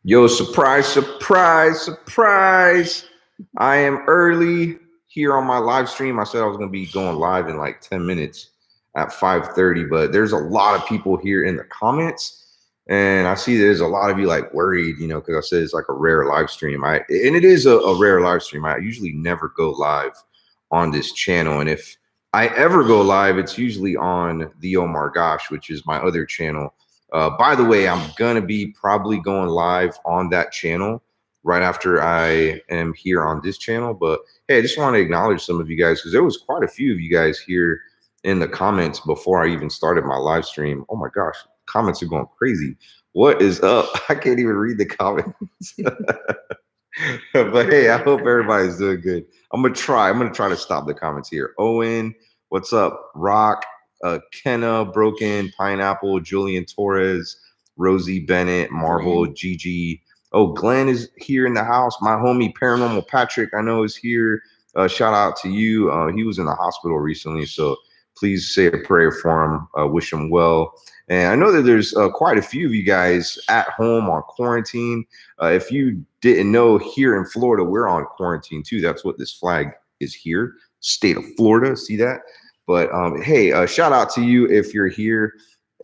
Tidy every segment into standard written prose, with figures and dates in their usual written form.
Yo, surprise, surprise, surprise. I am early here on my live stream. I said I was going to be going live in like 10 minutes at 5:30, but there's a lot of people here in the comments. And I see there's a lot of you like worried, because I said it's like a rare live stream. And it is a rare live stream. I usually never go live on this channel. And if I ever go live, it's usually on the Omar Gosh, which is my other channel. By the way, I'm going to be probably going live on that channel right after I am here on this channel. But hey, I just want to acknowledge some of you guys because there was quite a few of you guys here in the comments before I even started my live stream. Oh my gosh, comments are going crazy. What is up? I can't even read the comments. But hey, I hope everybody's doing good. I'm gonna try to stop the comments here. Owen, what's up? Rock, Kenna, Broken, Pineapple, Julian Torres, Rosie Bennett, Marvel, Gigi. Oh, Glenn is here in the house. My homie Paranormal Patrick, I know, is here. Shout out to you. He was in the hospital recently, so please say a prayer for him. Wish him well. And I know that there's quite a few of you guys at home on quarantine. If you didn't know, here in Florida, we're on quarantine too. That's what this flag is here, state of Florida. See that? But hey, shout out to you if you're here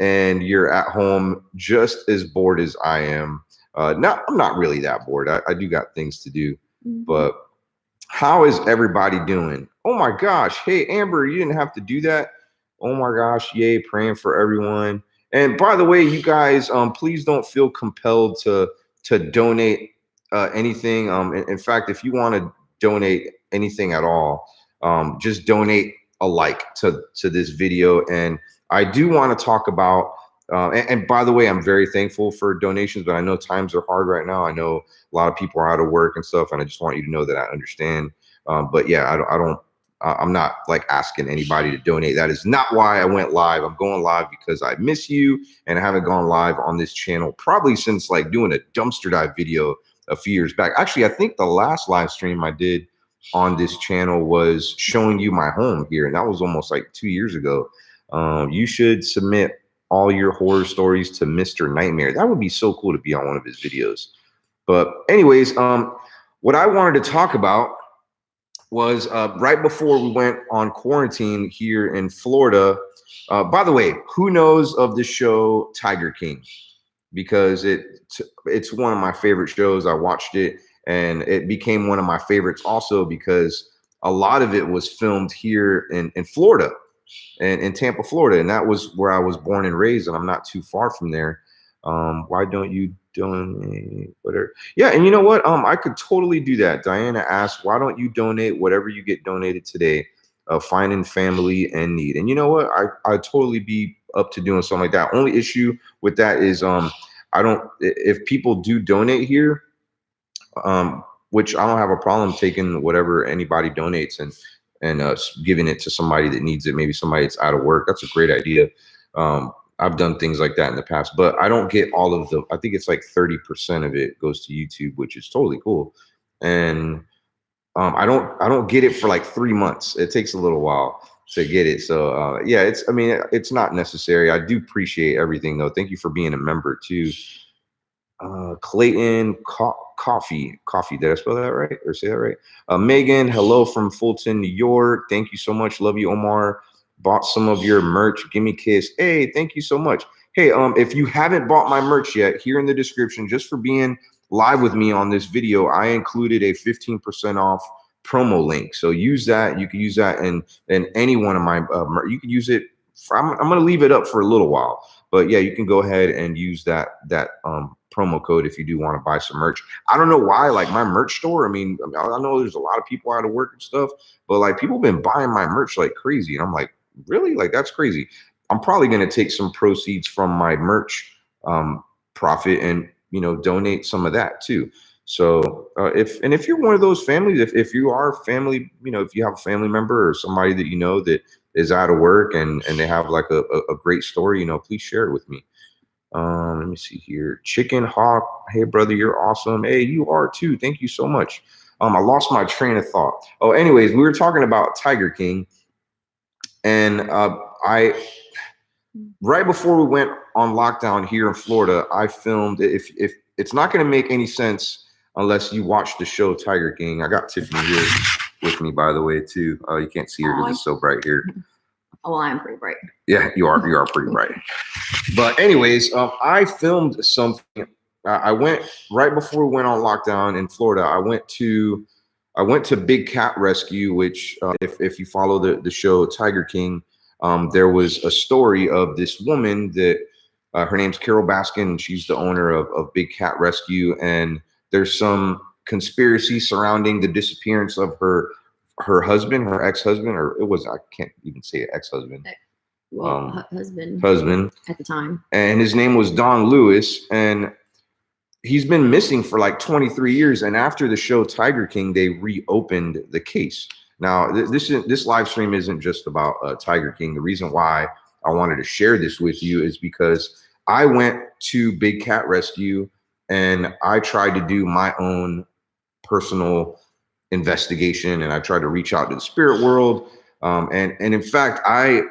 and you're at home just as bored as I am. I'm not really that bored. I do got things to do. But how is everybody doing? Oh my gosh. Hey, Amber, you didn't have to do that. Oh my gosh. Yay. Praying for everyone. And by the way, you guys, please don't feel compelled to donate anything. In fact, if you want to donate anything at all, just donate a like to this video. And I do want to talk about, and by the way, I'm very thankful for donations, but I know times are hard right now. I know a lot of people are out of work and stuff, and I just want you to know that I understand. But yeah, I'm not like asking anybody to donate. That is not why I went live. I'm going live because I miss you, and I haven't gone live on this channel probably since like doing a dumpster dive video a few years back. Actually, I think the last live stream I did on this channel was showing you my home here, and that was almost like 2 years ago. You should submit all your horror stories to Mr. Nightmare. That would be so cool to be on one of his videos. But anyways, what I wanted to talk about was right before we went on quarantine here in Florida. By the way, who knows of the show Tiger King? Because it's one of my favorite shows. I watched it, and it became one of my favorites also because a lot of it was filmed here in Florida and in Tampa, Florida. And that was where I was born and raised, and I'm not too far from there. Why don't you donate whatever? Yeah, and you know what? I could totally do that. Diana asked, why don't you donate whatever you get donated today? Finding family in need. And you know what? I'd totally be up to doing something like that. Only issue with that is I don't, if people do donate here, which I don't have a problem taking whatever anybody donates and giving it to somebody that needs it. Maybe somebody that's out of work. That's a great idea. I've done things like that in the past, but I don't get all of the, I think it's like 30% of it goes to YouTube, which is totally cool. And I don't get it for like 3 months. It takes a little while to get it. So yeah, it's not necessary. I do appreciate everything though. Thank you for being a member too. Clayton Coffee. Did I spell that right or say that right? Megan, hello from Fulton, New York. Thank you so much. Love you, Omar. Bought some of your merch. Give me a kiss. Hey, thank you so much. Hey, if you haven't bought my merch yet, here in the description, just for being live with me on this video, I included a 15% off promo link. So use that. You can use that in any one of my you can use it. I'm going to leave it up for a little while, but yeah, you can go ahead and use that promo code if you do want to buy some merch. I don't know why, like my merch store. I mean, I know there's a lot of people out of work and stuff, but like people have been buying my merch like crazy, and I'm like, really? Like that's crazy. I'm probably going to take some proceeds from my merch profit and donate some of that too. So if you're one of those families, if you are family, if you have a family member or somebody that that is out of work and they have like a great story, please share it with me. Let me see here. Chicken Hawk. Hey brother, you're awesome. Hey, you are too. Thank you so much. I lost my train of thought. Oh, anyways, we were talking about Tiger King, and right before we went on lockdown here in Florida, I filmed. If it's not going to make any sense unless you watch the show Tiger King. I got Tiffany here with me, by the way, too. You can't see her because it's so bright here. Oh, well, I am pretty bright. Yeah, you are pretty bright. But anyways, I filmed something. I went right before we went on lockdown in Florida. I went to Big Cat Rescue, which if you follow the show Tiger King, there was a story of this woman that her name's Carol Baskin, and she's the owner of Big Cat Rescue. And there's some conspiracy surrounding the disappearance of her husband, her ex-husband, or it was, I can't even say ex-husband. Well, husband at the time. And his name was Don Lewis, and he's been missing for like 23 years. And after the show Tiger King, they reopened the case. Now, this live stream isn't just about Tiger King. The reason why I wanted to share this with you is because I went to Big Cat Rescue and I tried to do my own personal investigation, and I tried to reach out to the spirit world. And in fact, I'm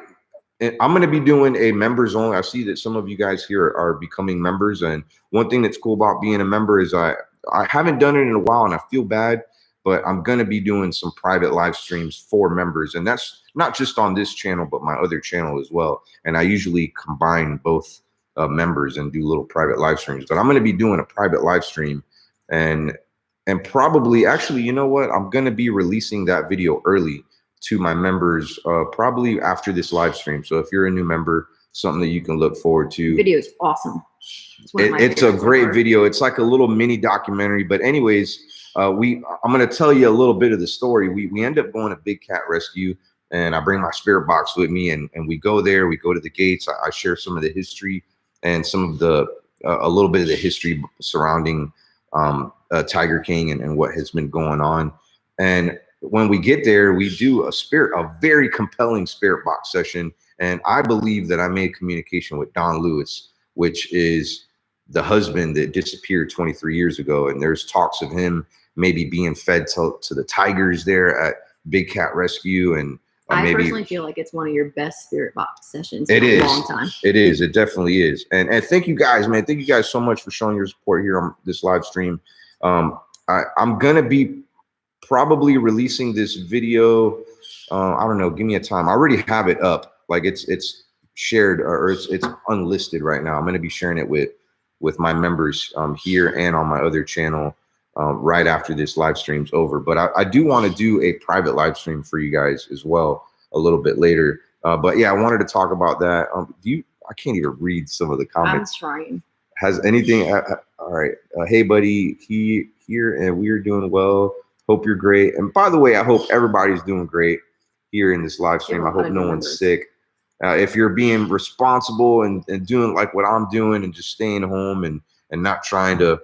going to be doing a members only. I see that some of you guys here are becoming members. And one thing that's cool about being a member is I haven't done it in a while and I feel bad, but I'm going to be doing some private live streams for members. And that's not just on this channel, but my other channel as well. And I usually combine both members and do little private live streams, but I'm going to be doing a private live stream and probably, actually, you know what? I'm going to be releasing that video early to my members, probably after this live stream. So if you're a new member, something that you can look forward to. The video is awesome. It's a great video. It's like a little mini documentary. But anyways, I'm going to tell you a little bit of the story. We end up going to Big Cat Rescue, and I bring my spirit box with me, and we go there. We go to the gates. I share some of the history and some of the a little bit of the history surrounding Tiger King and what has been going on. And when we get there, we do a very compelling spirit box session. And I believe that I made communication with Don Lewis, which is the husband that disappeared 23 years ago. And there's talks of him maybe being fed to the tigers there at Big Cat Rescue. And I personally feel like it's one of your best spirit box sessions in a long time. It is. It definitely is. And thank you guys, man. Thank you guys so much for showing your support here on this live stream. I'm going to be probably releasing this video. I don't know. Give me a time. I already have it up. Like it's shared, or it's unlisted right now. I'm going to be sharing it with my members here and on my other channel right after this live stream's over. But I do want to do a private live stream for you guys as well a little bit later. But yeah, I wanted to talk about that. I can't even read some of the comments. I'm trying. Has anything? All right. Hey, buddy, here, and we are doing well. Hope you're great. And by the way, I hope everybody's doing great here in this live stream. I hope no one's sick. If you're being responsible and doing like what I'm doing and just staying home and not trying to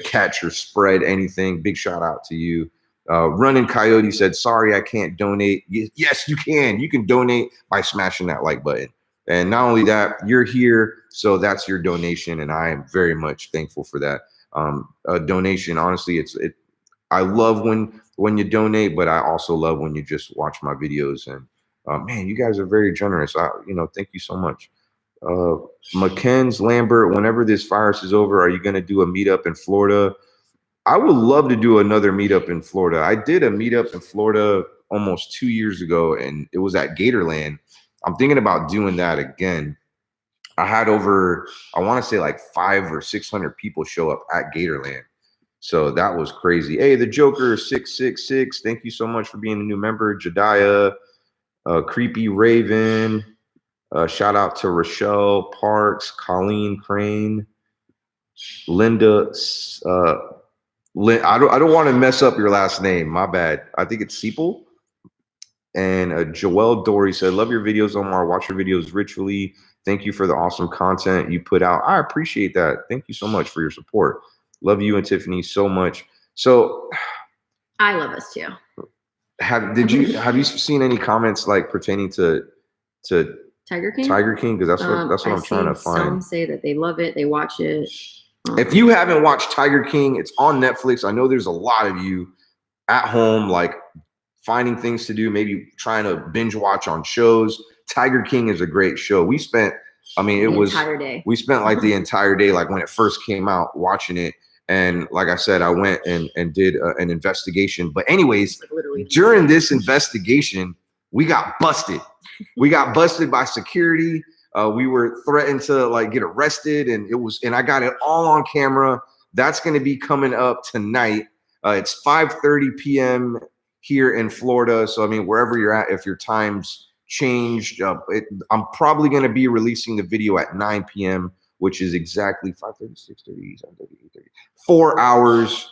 catch or spread anything, big shout out to you. Running Coyote said, sorry, I can't donate. Yes, you can. You can donate by smashing that like button. And not only that, you're here, so that's your donation, and I am very much thankful for that. A donation, honestly, I love when you donate, but I also love when you just watch my videos. And man, you guys are very generous. Thank you so much. McKen's Lambert, whenever this virus is over, are you going to do a meetup in Florida? I would love to do another meetup in Florida. I did a meetup in Florida almost 2 years ago, and it was at Gatorland. I'm thinking about doing that again. I had over, I want to say like 500 or 600 people show up at Gatorland. So that was crazy. Hey, the Joker 666. Thank you so much for being a new member. Jediah, Creepy Raven. Shout out to Rochelle Parks, Colleen Crane, Linda. I don't want to mess up your last name. My bad. I think it's Seeple. And Joelle Dory said, love your videos, Omar. Watch your videos ritually. Thank you for the awesome content you put out. I appreciate that. Thank you so much for your support. Love you and Tiffany so much. So I love us too. Have you seen any comments like pertaining to Tiger King? Tiger King? Because that's what I'm trying to find. Some say that they love it, they watch it. If you haven't watched Tiger King, it's on Netflix. I know there's a lot of you at home, like finding things to do, maybe trying to binge watch on shows. Tiger King is a great show. We spent like the entire day, like when it first came out, watching it. And like I said, I went and did an investigation. But anyways, Like literally. during this investigation, we got busted. We got busted by security. We were threatened to like get arrested, and I got it all on camera. That's going to be coming up tonight. It's 5:30 p.m. here in Florida. So I mean, wherever you're at, if your time's changed, I'm probably going to be releasing the video at 9 p.m., which is exactly 5:30, 6:30, 7:30, 8:30. 4 hours,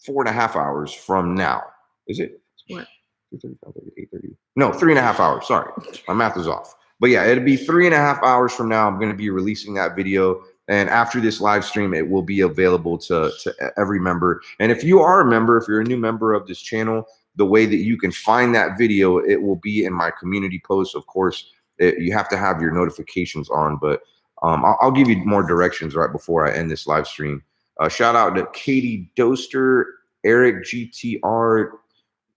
4.5 hours from now. Is it? What? 8:30, 8:30. No, 3.5 hours. Sorry, my math is off. But yeah, it'll be 3.5 hours from now. I'm going to be releasing that video. And after this live stream, it will be available to every member. And if you are a member, if you're a new member of this channel, the way that you can find that video, it will be in my community post. Of course, you have to have your notifications on, but I'll give you more directions right before I end this live stream. Shout out to Katie Doster, Eric GTR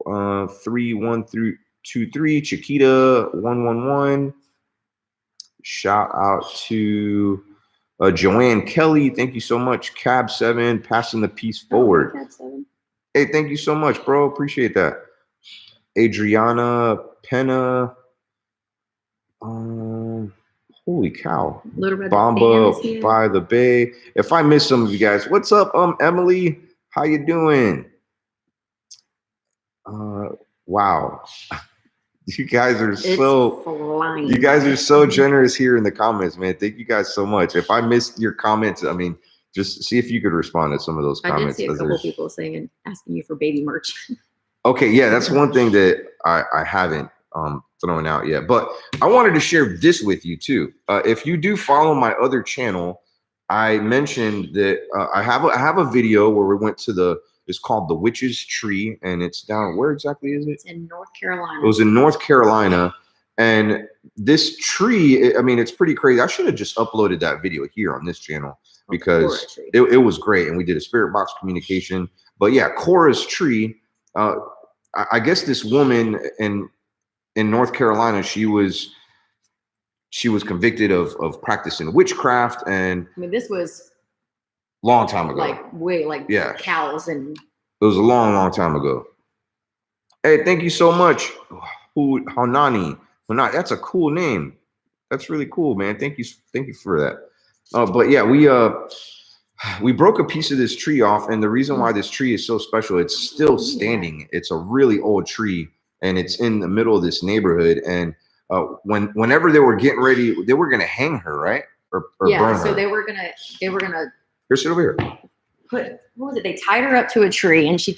31323, Chiquita 111. Shout out to Joanne Kelly. Thank you so much. Cab 7, passing the piece forward. Cab 7. Hey, thank you so much, bro. Appreciate that. Adriana Pena. Holy cow. Little Red Bamba by the Bay. If I miss some of you guys, what's up, Emily? How you doing? Wow. You guys are so generous here in the comments, man. Thank you guys so much. If I missed your comments, I mean, just see if you could respond to some of those comments. I did see a couple people saying and asking you for baby merch. Okay, yeah, that's one thing that I haven't thrown out yet. But I wanted to share this with you too. If you do follow my other channel, I mentioned that I have a video where we went to it's called the Witch's Tree, and it's down, where exactly is it? It's in North Carolina. It was in North Carolina. And this tree, I mean, it's pretty crazy. I should have just uploaded that video here on this channel because it was great. And we did a spirit box communication. But yeah, Cora's tree. I guess this woman in North Carolina, she was convicted of practicing witchcraft. And I mean, this was long time ago. Like cows and. It was a long time ago. Hey, thank you so much. Hanani. That's a cool name. That's really cool, man. Thank you for that. But yeah, we broke a piece of this tree off, and the reason why this tree is so special, it's still standing. It's a really old tree, and it's in the middle of this neighborhood. And whenever they were getting ready, they were gonna hang her, right? Or burn her. So they were gonna. Here, sit over here. What was it? They tied her up to a tree, and she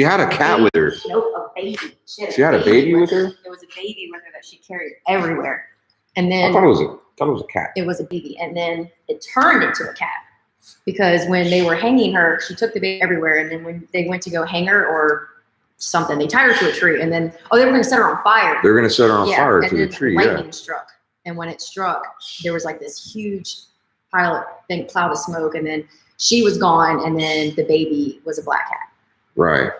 had a cat with her. Nope, a baby. She had a baby with her? There was a baby with her that she carried everywhere. And then I thought it was a cat. It was a baby. And then it turned into a cat. Because when they were hanging her, she took the baby everywhere. And then when they went to go hang her or something, they tied her to a tree. And then, they were going to set her on fire. They were going to set her on fire to the tree. Lightning struck. And when it struck, there was like this huge cloud of smoke. And then she was gone. And then the baby was a black cat. Right.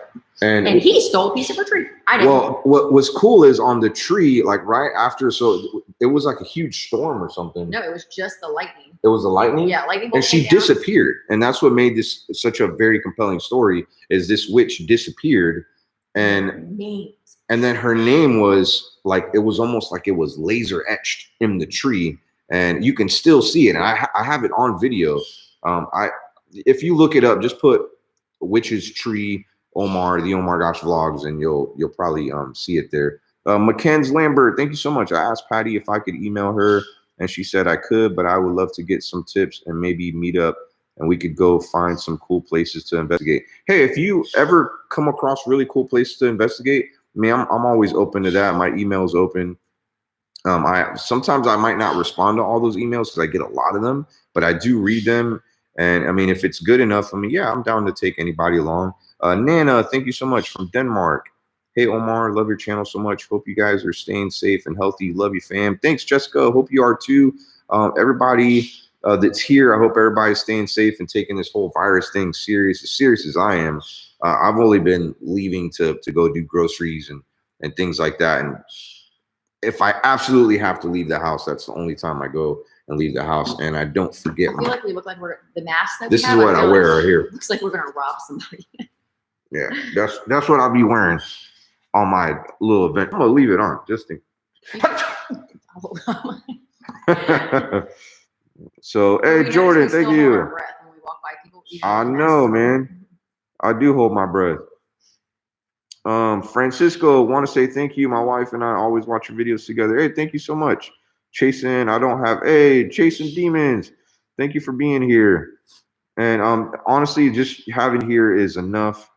And he stole a piece of her tree. I didn't. Well, what was cool is on the tree, like right after, so it was like a huge storm or something. No, it was just the lightning. It was the lightning? Yeah, lightning. And she disappeared. And that's what made this such a very compelling story, is this witch disappeared. And then her name was like, it was almost like it was laser etched in the tree. And you can still see it. And I have it on video. If you look it up, just put Witch's Tree Omar, the Omar Gosh vlogs, and you'll probably see it there. Mackenzie Lambert, thank you so much. I asked Patty if I could email her, and she said I could, but I would love to get some tips and maybe meet up, and we could go find some cool places to investigate. Hey, if you ever come across really cool places to investigate, I mean, I'm always open to that. My email is open. Sometimes I might not respond to all those emails because I get a lot of them, but I do read them. And I mean, if it's good enough, I mean, yeah, I'm down to take anybody along. Nana, thank you so much from Denmark. Hey, Omar, love your channel so much. Hope you guys are staying safe and healthy. Love you, fam. Thanks, Jessica. Hope you are too. Everybody that's here, I hope everybody's staying safe and taking this whole virus thing as serious as I am. I've only been leaving to go do groceries and things like that. And if I absolutely have to leave the house, that's the only time I go and leave the house, and I don't forget. I feel like we look like we're the mask that This we is have, what I feel wear like right here. Looks like we're gonna rob somebody. Yeah, that's what I'll be wearing on my little event. I'm gonna leave it on just in. So, hey, Jordan, thank you. When we walk by people, I know, man. I do hold my breath. Francisco, want to say thank you. My wife and I always watch your videos together. Hey, thank you so much. Chasing, I don't have, hey, Chasing Demons. Thank you for being here. And honestly, just having here is enough.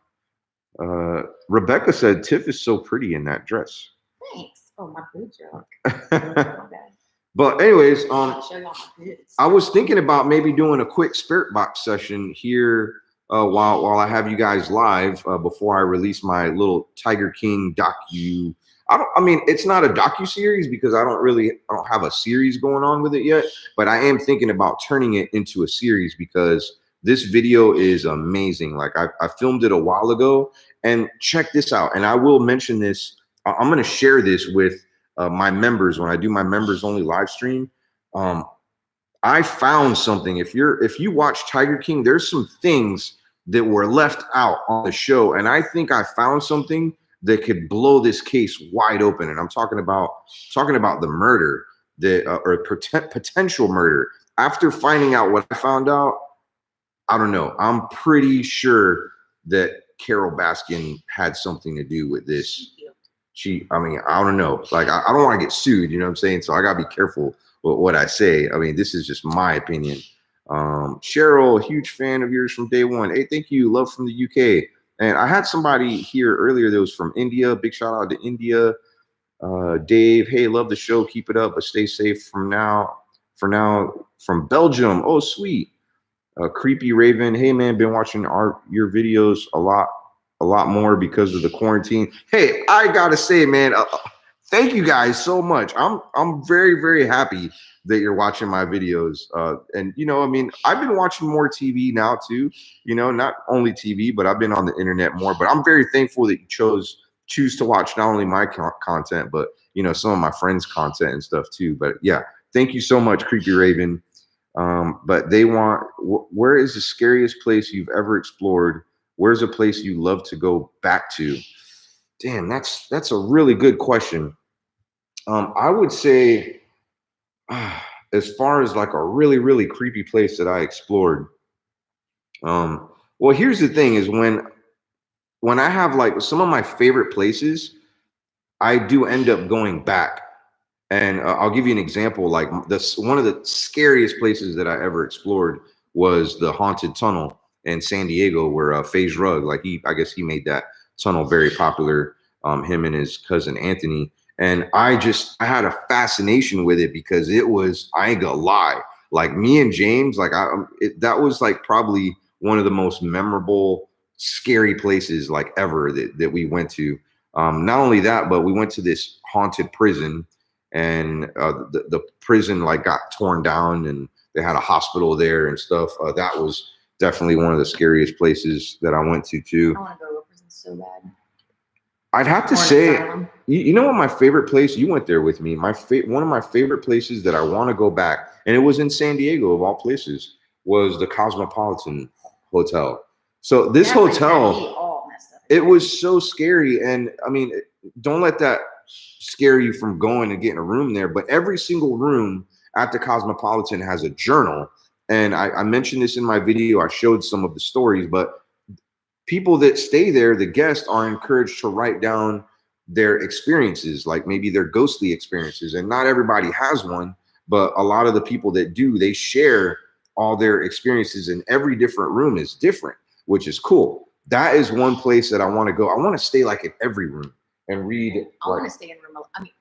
Rebecca said Tiff is so pretty in that dress. Thanks. Oh, my boobs are But anyways, show y'all my boobs. I was thinking about maybe doing a quick spirit box session here while I have you guys live before I release my little Tiger King docu. I mean, it's not a docu series because I don't have a series going on with it yet, but I am thinking about turning it into a series because this video is amazing. Like I filmed it a while ago, and check this out. And I will mention this. I'm going to share this with my members when I do my members only live stream. I found something. If you watch Tiger King, there's some things that were left out on the show, and I think I found something that could blow this case wide open. And I'm talking about the murder, or potential murder. After finding out what I found out, I don't know. I'm pretty sure that Carol Baskin had something to do with this. I mean, I don't know. Like, I don't want to get sued, you know what I'm saying? So I got to be careful with what I say. I mean, this is just my opinion. Cheryl, huge fan of yours from day one. Hey, thank you. Love from the UK. And I had somebody here earlier that was from India. Big shout out to India. Dave, hey, love the show. Keep it up, but stay safe for now, from Belgium. Oh, sweet. Creepy Raven, hey man, been watching your videos a lot more because of the quarantine. Hey, I gotta say, man, thank you guys so much. I'm very, very happy that you're watching my videos. And you know, I mean, I've been watching more TV now too. You know, not only TV, but I've been on the internet more. But I'm very thankful that you choose to watch not only my content, but you know, some of my friends' content and stuff too. But yeah, thank you so much, Creepy Raven. But they want, where is the scariest place you've ever explored? Where's a place you love to go back to? Damn, that's a really good question. I would say, as far as like a really, really creepy place that I explored. Well, here's the thing: is when I have like some of my favorite places, I do end up going back. And I'll give you an example. Like one of the scariest places that I ever explored was the haunted tunnel in San Diego, where FaZe Rug, like I guess he made that tunnel very popular. Him and his cousin Anthony, and I had a fascination with it because it was, I ain't gonna lie, like me and James, like that was like probably one of the most memorable, scary places like ever that we went to. Not only that, but we went to this haunted prison. And the prison like got torn down, and they had a hospital there and stuff. That was definitely one of the scariest places that I went to too. I want to go to a prison so bad. I'd have to say, you know what my favorite place? You went there with me. One of my favorite places that I want to go back, and it was in San Diego of all places, was the Cosmopolitan Hotel. So this hotel, it was so scary, and I mean, don't let that scare you from going and getting a room there, but every single room at the Cosmopolitan has a journal. And I mentioned this in my video. I showed some of the stories, but people that stay there, the guests, are encouraged to write down their experiences, like maybe their ghostly experiences. And not everybody has one, but a lot of the people that do, they share all their experiences, and every different room is different, which is cool. That is one place that I want to go. I want to stay like in every room and read. I want to stay in room. I mean,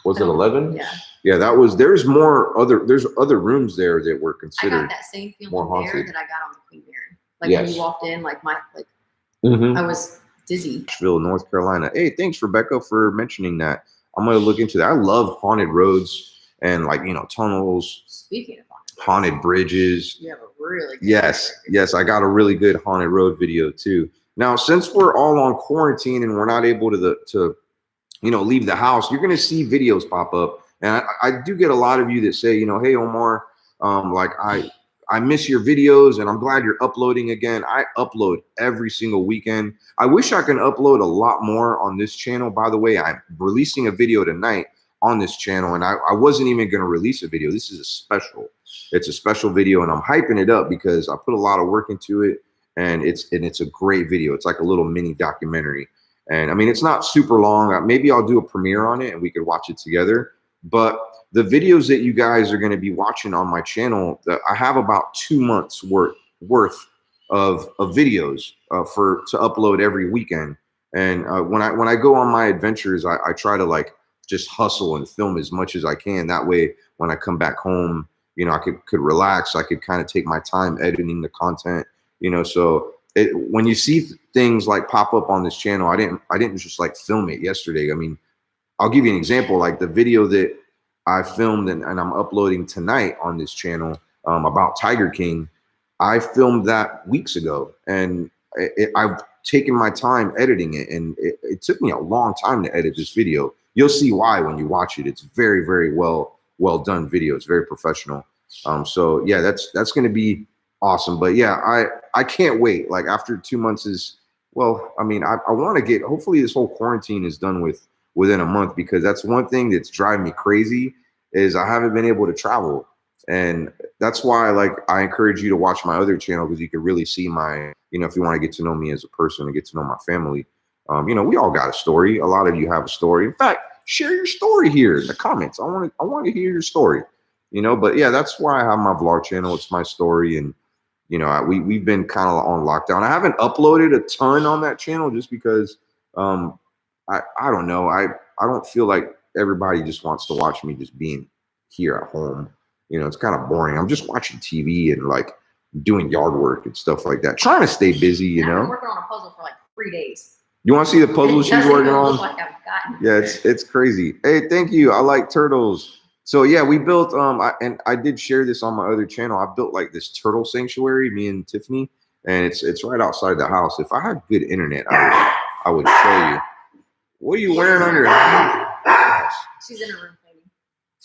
was it 11? Yeah. Yeah, that was. There's other rooms there that were considered. I got that same feeling there that I got on the Queen Mary. Like yes. When you walked in, like mm-hmm. I was dizzy. Nashville, North Carolina. Hey, thanks Rebecca for mentioning that. I'm gonna look into that. I love haunted roads and like, you know, tunnels. Speaking of haunted bridges. You have a really good yes, I got a really good haunted road video too. Now, since we're all on quarantine and we're not able to leave the house, you're going to see videos pop up. And I do get a lot of you that say, hey, Omar, like I miss your videos and I'm glad you're uploading again. I upload every single weekend. I wish I can upload a lot more on this channel. By the way, I'm releasing a video tonight on this channel, and I wasn't even going to release a video. This is a special. It's a special video, and I'm hyping it up because I put a lot of work into it, and it's a great video. It's like a little mini documentary. And I mean, it's not super long. Maybe I'll do a premiere on it and we could watch it together. But the videos that you guys are going to be watching on my channel, I have about 2 months worth of videos to upload every weekend. And when I go on my adventures, I try to like just hustle and film as much as I can. That way, when I come back home, I could relax. I could kind of take my time editing the content. So when you see things like pop up on this channel, I didn't just like film it yesterday. I mean, I'll give you an example, like the video that I filmed and I'm uploading tonight on this channel about Tiger King. I filmed that weeks ago, and I've taken my time editing it, and it took me a long time to edit this video. You'll see why when you watch it. It's very, very well done video. It's very professional. So yeah, that's going to be awesome. But yeah, I can't wait. Like after 2 months I mean, I want to get, hopefully this whole quarantine is done within a month, because that's one thing that's driving me crazy is I haven't been able to travel. And that's why I encourage you to watch my other channel, because you can really see my, if you want to get to know me as a person and get to know my family, we all got a story. A lot of you have a story. In fact, share your story here in the comments. I want to hear your story, but yeah, that's why I have my vlog channel. It's my story. And, we've been kind of on lockdown. I haven't uploaded a ton on that channel just because, I don't know. I don't feel like everybody just wants to watch me just being here at home. It's kind of boring. I'm just watching TV and like doing yard work and stuff like that. Trying to stay busy, I've been working on a puzzle for like 3 days. You want to see the puzzle she's working on? Like I've gotten yeah, it's crazy. Hey, thank you. I like turtles. So yeah, we built and I did share this on my other channel. I built like this turtle sanctuary, me and Tiffany, and it's right outside the house. If I had good internet, I would show you. What are you wearing on your head? She's in her room cleaning.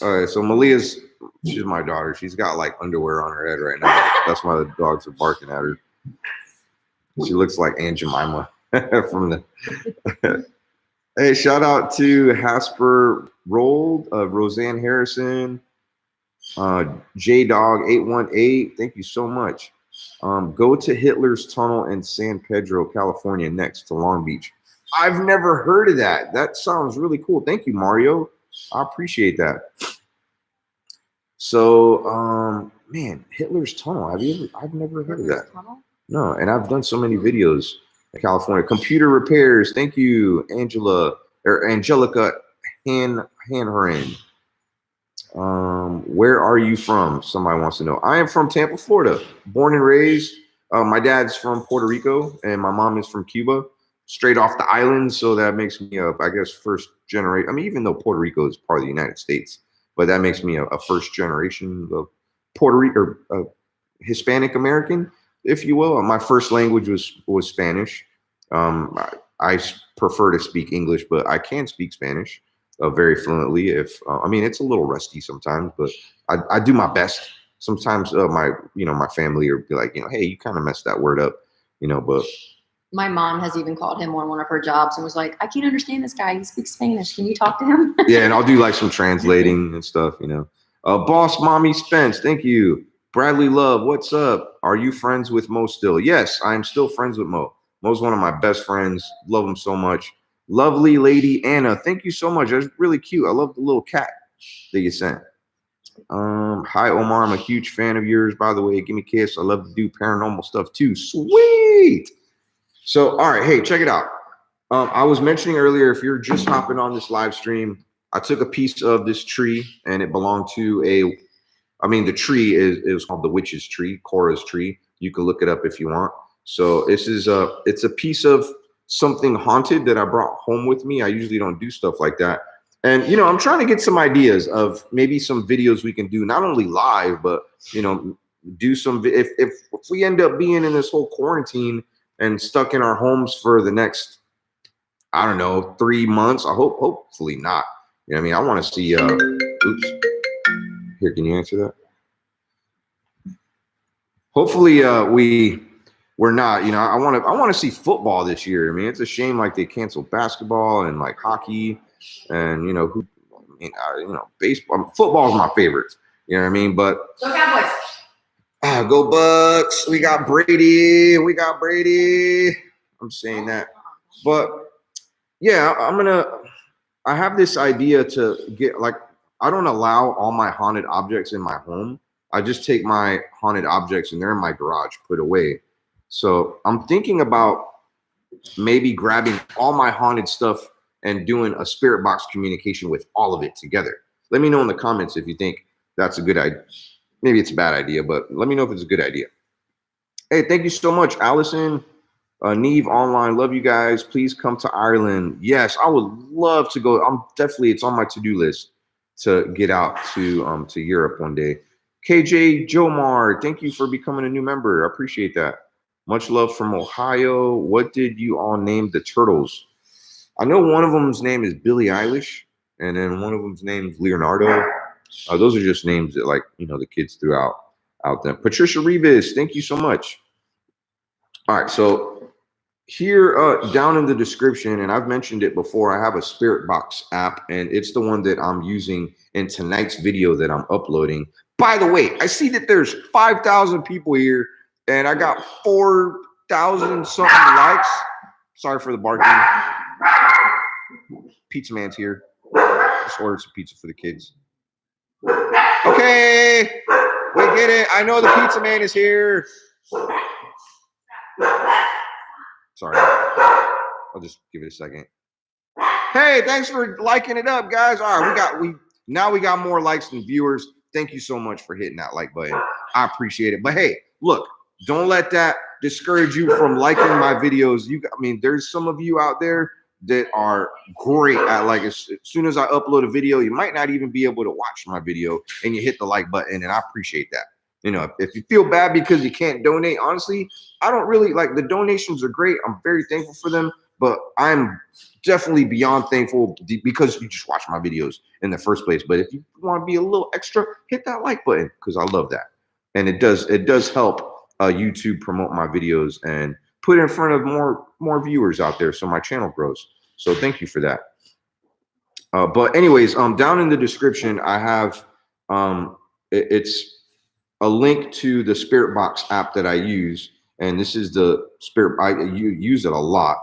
All right, so Malia's, she's my daughter. She's got like underwear on her head right now. That's why the dogs are barking at her. She looks like Aunt Jemima from the. Hey, shout out to Hasper Rolled, Roseanne Harrison, J Dog 818. Thank you so much. Go to Hitler's Tunnel in San Pedro, California, next to Long Beach. I've never heard of that. That sounds really cool. Thank you, Mario. I appreciate that. So, man, Hitler's Tunnel. I've never heard of that. Tunnel? No, and I've done so many videos in California. Computer repairs. Thank you, Angelica Hanherin. Where are you from? Somebody wants to know. I am from Tampa, Florida. Born and raised. My dad's from Puerto Rico, and my mom is from Cuba. Straight off the island, so that makes me I guess first generation. I mean, even though Puerto Rico is part of the United States, but that makes me a first generation of Puerto Rico, Hispanic American, if you will. My first language was Spanish. I prefer to speak English, but I can speak Spanish very fluently. I mean, it's a little rusty sometimes, but I do my best. Sometimes my family will be like, hey, you kind of messed that word up, but. My mom has even called him on one of her jobs and was like, I can't understand this guy. He speaks Spanish. Can you talk to him? Yeah, and I'll do like some translating and stuff, Boss Mommy Spence, thank you. Bradley Love, what's up? Are you friends with Mo still? Yes, I'm still friends with Mo. Mo's one of my best friends. Love him so much. Lovely lady Anna, thank you so much. That's really cute. I love the little cat that you sent. Hi Omar, I'm a huge fan of yours, by the way. Give me a kiss. I love to do paranormal stuff too. Sweet. So, all right, hey, check it out. I was mentioning earlier, if you're just hopping on this live stream, I took a piece of this tree, and it belonged to the tree is called the witch's tree, Cora's tree. You can look it up if you want. So this is it's a piece of something haunted that I brought home with me. I usually don't do stuff like that. And, I'm trying to get some ideas of maybe some videos we can do, not only live, but, do some, if we end up being in this whole quarantine and stuck in our homes for the next, I don't know, 3 months. Hopefully not. You know what I mean? I want to see. Oops. Here, can you answer that? Hopefully, we're not. You know, I want to see football this year. I mean, it's a shame like they canceled basketball and like hockey, and you know baseball, football is my favorite. You know what I mean? But Go Cowboys. Go Bucks. We got Brady. I'm saying that. But yeah, I have this idea to get like, I don't allow all my haunted objects in my home. I just take my haunted objects and they're in my garage, put away. So I'm thinking about maybe grabbing all my haunted stuff and doing a spirit box communication with all of it together. Let me know in the comments if you think that's a good idea. Maybe it's a bad idea, but let me know if it's a good idea. Hey, thank you so much, Allison, Neve Online. Love you guys. Please come to Ireland. Yes, I would love to go. It's on my to-do list to get out to Europe one day. KJ Jomar, thank you for becoming a new member. I appreciate that. Much love from Ohio. What did you all name the turtles? I know one of them's name is Billie Eilish, and then one of them's name is Leonardo. Those are just names that, like, you know, the kids threw out there. Patricia Rivas, thank you so much. All right, so here down in the description, and I've mentioned it before, I have a Spirit Box app, and it's the one that I'm using in tonight's video that I'm uploading. By the way, I see that there's 5,000 people here, and I got 4,000 something likes. Sorry for the barking. Pizza man's here. Just ordered some pizza for the kids. Okay, we get it. I know the pizza man is here. Sorry, I'll just give it a second. Hey, thanks for liking it up, guys. All right, we got more likes than viewers. Thank you so much for hitting that like button. I appreciate it. But hey, look, don't let that discourage you from liking my videos. There's some of you out there that are great at, like, as soon as I upload a video, you might not even be able to watch my video, and you hit the like button, and I appreciate that. You know, if you feel bad because you can't donate, honestly, I don't really like, the donations are great. I'm very thankful for them, but I'm definitely beyond thankful because you just watch my videos in the first place. But if you want to be a little extra, hit that like button, because I love that. And it does help YouTube promote my videos and put it in front of more viewers out there, so my channel grows. So thank you for that. But anyways, down in the description, I have it's a link to the Spirit Box app that I use, and this is the Spirit. I use it a lot.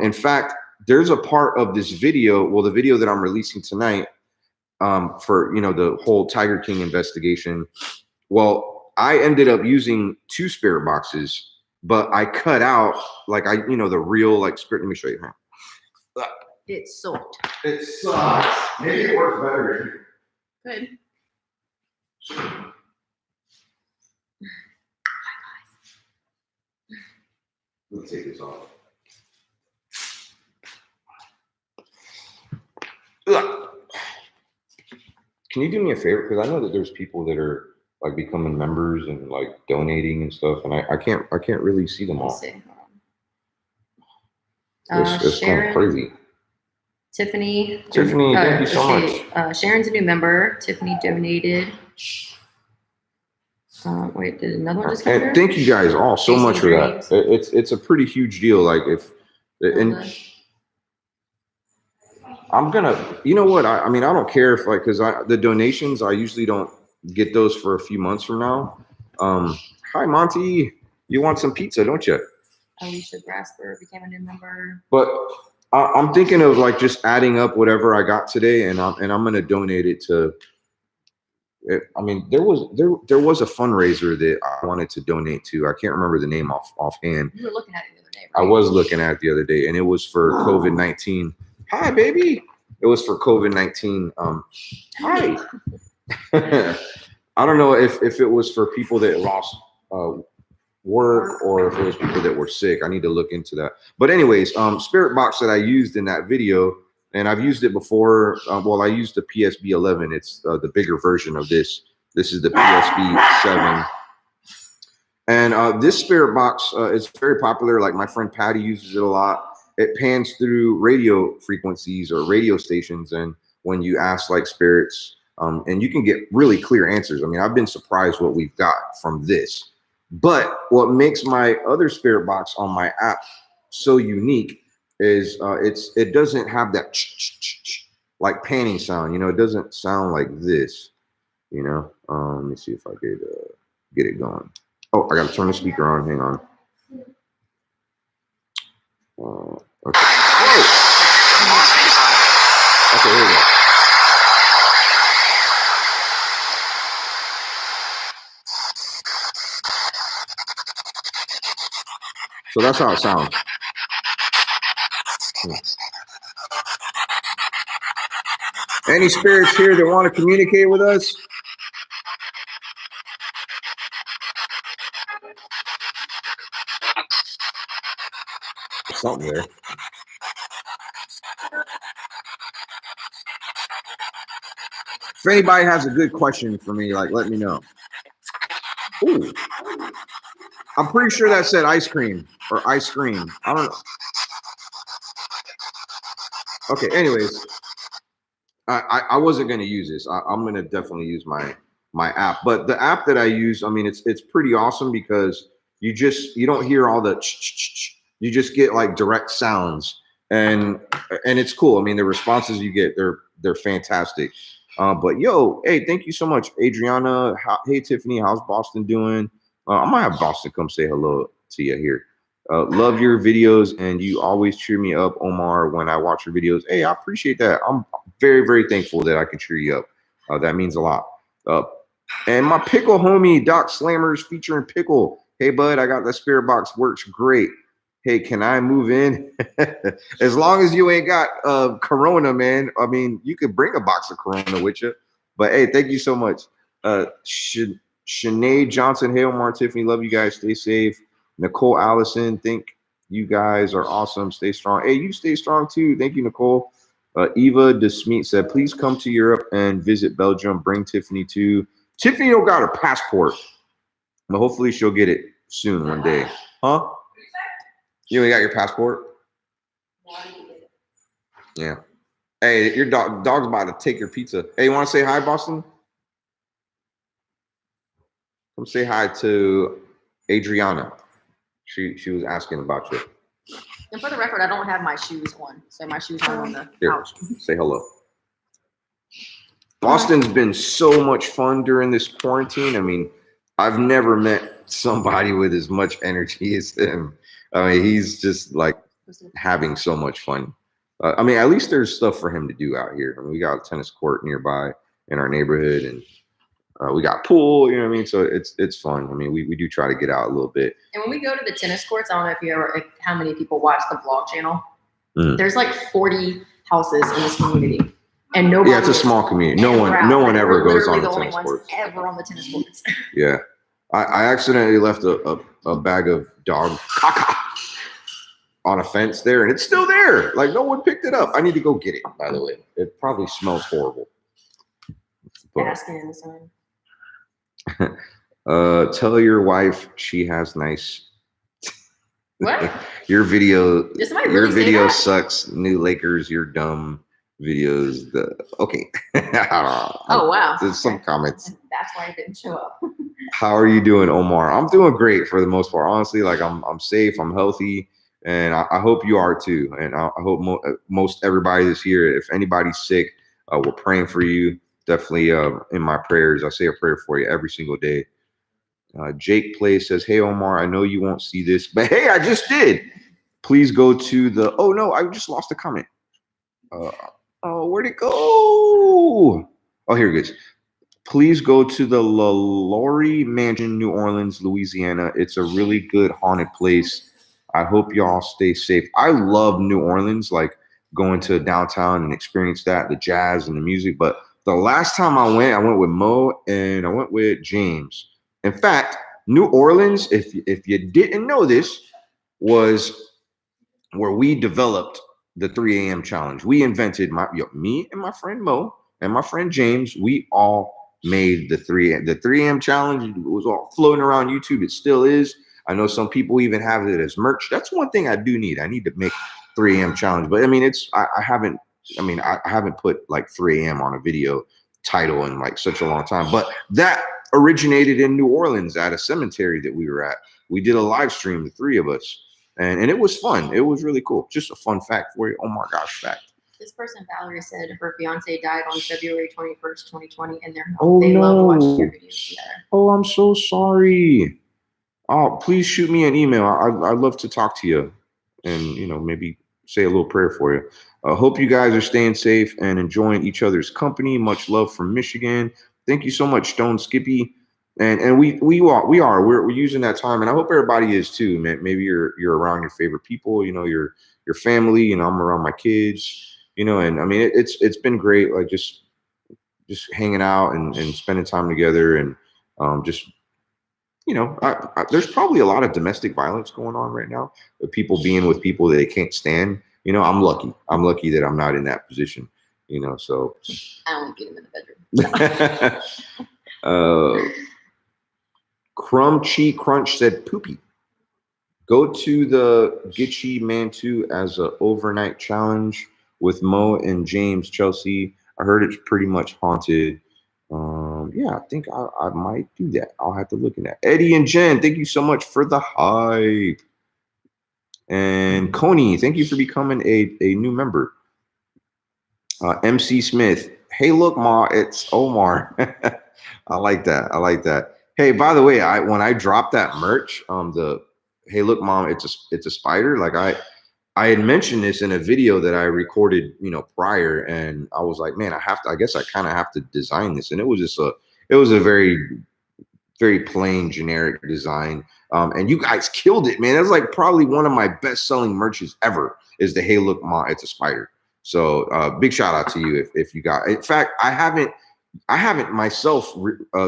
In fact, there's a part of this video, well, the video that I'm releasing tonight, for, you know, the whole Tiger King investigation. Well, I ended up using 2 Spirit Boxes, but I cut out, like, the real, like, spirit. Let me show you. It sucked. It sucks. Maybe it works better. Good. Let me take this off. Can you do me a favor? Because I know that there's people that are, like, becoming members and, like, donating and stuff, and I can't really see them all. It's Sharon, going crazy. Tiffany, thank you so much. Sharon's a new member. Tiffany donated. Wait, did another one just come through? Thank you guys all so much for that. It's a pretty huge deal. Like, I'm gonna, you know what? I mean, I don't care if, like, because the donations, I usually don't get those for a few months from now. Hi, Monty. You want some pizza, don't you? Alicia Grasper became a new member. But I'm thinking of, like, just adding up whatever I got today, and I'm gonna donate it to. I mean, there was a fundraiser that I wanted to donate to. I can't remember the name offhand. You were looking at it the other day, right? I was looking at it the other day, and it was for COVID-19. Hi, baby. It was for COVID-19. Hi. I don't know if it was for people that lost work or if it was people that were sick. I need to look into that. But anyways, Spirit Box that I used in that video, and I've used it before. Well, I used the PSB 11. It's the bigger version of this. This is the PSB 7. And this Spirit Box is very popular. Like, my friend Patty uses it a lot. it pans through radio frequencies or radio stations, and when you ask like spirits, and you can get really clear answers. I mean, I've been surprised what we've got from this. But what makes my other spirit box on my app so unique is it doesn't have that like panning sound. You know, it doesn't sound like this. You know, let me see if I could get it going. Oh, I got to turn the speaker on. Hang on. Okay. Whoa. Okay, here we go. So that's how it sounds. Any spirits here that want to communicate with us? Something there. If anybody has a good question for me, like, let me know. Ooh. I'm pretty sure that said ice cream or ice cream. I don't know. Okay, anyways, I wasn't going to use this. I'm going to definitely use my app. But the app that I use, I mean, it's pretty awesome because you don't hear all the you just get like direct sounds, and it's cool. I mean, the responses you get, they're fantastic. But yo, hey, thank you so much, Adriana. Hey, Tiffany, how's Boston doing? I might have Boston come say hello to you here. Love your videos, and you always cheer me up, Omar, when I watch your videos. Hey, I appreciate that. I'm very, very thankful that I can cheer you up. That means a lot. And my pickle homie, Doc Slammers featuring Pickle. Hey, bud, I got the spirit box. Works great. Hey, can I move in? As long as you ain't got Corona, man. I mean, you could bring a box of Corona with you. But hey, thank you so much. Sinead Johnson, hey, Omar, Tiffany, love you guys. Stay safe. Nicole Allison, think you guys are awesome. Stay strong. Hey, you stay strong too. Thank you, Nicole. Eva DeSmeet said, please come to Europe and visit Belgium. Bring Tiffany too. Tiffany don't got a passport, but hopefully she'll get it soon one day. Huh? You ain't got your passport? Yeah. Hey, your dog's about to take your pizza. Hey, you want to say hi, Boston? Come say hi to Adriana. She was asking about you. And for the record, I don't have my shoes on, so my shoes are on the couch. Say hello. Boston's been so much fun during this quarantine. I mean, I've never met somebody with as much energy as him. I mean, he's just like having so much fun. I mean, at least there's stuff for him to do out here. I mean, we got a tennis court nearby in our neighborhood, and we got pool, you know what I mean? So it's fun. I mean, we do try to get out a little bit. And when we go to the tennis courts, I don't know if you ever, how many people watch the vlog channel. There's like 40 houses in this community, and nobody. Yeah, it's a small community. No one ever goes on the tennis courts. Ever on the tennis courts. Yeah, I accidentally left a bag of dog caca on a fence there, and it's still there. Like no one picked it up. I need to go get it. By the way, it probably smells horrible. Basking in the sun. Tell your wife she has nice. What? Your video. Your video sucks. New Lakers. You're dumb. Videos. Okay. Oh wow. There's some comments. That's why I didn't show up. How are you doing, Omar? I'm doing great for the most part. Honestly, like I'm safe. I'm healthy, and I hope you are too. And I hope most everybody is here. If anybody's sick, we're praying for you. Definitely in my prayers. I say a prayer for you every single day. Jake Play says, hey, Omar, I know you won't see this, but hey, I just did. Please go to the, oh no, I just lost a comment. Oh, where'd it go? Oh, here it is. Please go to the LaLaurie Mansion, New Orleans, Louisiana. It's a really good haunted place. I hope y'all stay safe. I love New Orleans, like going to downtown and experience that, the jazz and the music, but the last time I went with Mo and I went with James. In fact, New Orleans, if you didn't know this, was where we developed the 3 a.m. challenge. We invented me and my friend Mo and my friend James. We all made the 3 a.m. challenge. It was all floating around YouTube. It still is. I know some people even have it as merch. That's one thing I do need. I need to make 3 a.m. challenge, but I mean, I haven't put like 3 a.m. on a video title in like such a long time. But that originated in New Orleans at a cemetery that we were at. We did a live stream, the three of us, and it was fun. It was really cool. Just a fun fact for you. Oh my gosh, fact. This person, Valerie, said her fiance died on February 21st, 2020, and they love watching your videos together. Oh, I'm so sorry. Oh, please shoot me an email. I'd love to talk to you and, you know, maybe say a little prayer for you. Hope you guys are staying safe and enjoying each other's company. Much love from Michigan. Thank you so much, Stone Skippy. And we're using that time, and I hope everybody is too, man. Maybe you're around your favorite people, you know, your family, you know, I'm around my kids, you know, and I mean it's been great, like just hanging out and spending time together, and just, you know, there's probably a lot of domestic violence going on right now, with people being with people that they can't stand. You know, I'm lucky that I'm not in that position, you know, so I don't get him in the bedroom. Crumb Chi Crunch said poopy. Go to the Gitchy Mantu as an overnight challenge with Mo and James Chelsea. I heard it's pretty much haunted. Yeah, I think I might do that. I'll have to look at that. Eddie and Jen, thank you so much for the hype. And Coney, thank you for becoming a new member. MC Smith, hey, look, Ma, it's Omar. I like that. I like that. Hey, by the way, when I dropped that merch, the hey, look, Mom, it's a spider. Like I had mentioned this in a video that I recorded, you know, prior, and I was like, man, I guess I kind of have to design this, and it was a very, very plain, generic design. And you guys killed it, man. That's like probably one of my best selling merches ever. Is the hey, look, Ma, it's a spider. So big shout out to you if you got. In fact, I haven't myself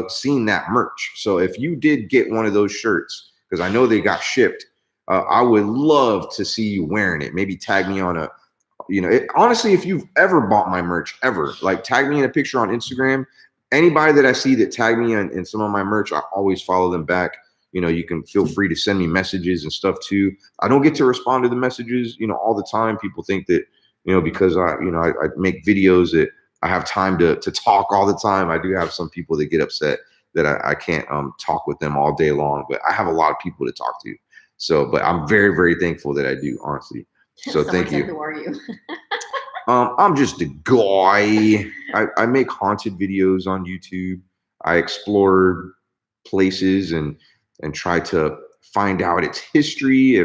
seen that merch. So if you did get one of those shirts, because I know they got shipped, I would love to see you wearing it. Maybe tag me on honestly, if you've ever bought my merch ever, like tag me in a picture on Instagram. Anybody that I see that tag me in some of my merch, I always follow them back. You know, you can feel free to send me messages and stuff too. I don't get to respond to the messages, you know, all the time. People think that, you know, because I make videos that I have time to talk all the time. I do have some people that get upset that I can't talk with them all day long, but I have a lot of people to talk to. So, but I'm very, very thankful that I do, honestly. So thank you. Who are you? I'm just a guy. I make haunted videos on YouTube. I explore places and try to find out its history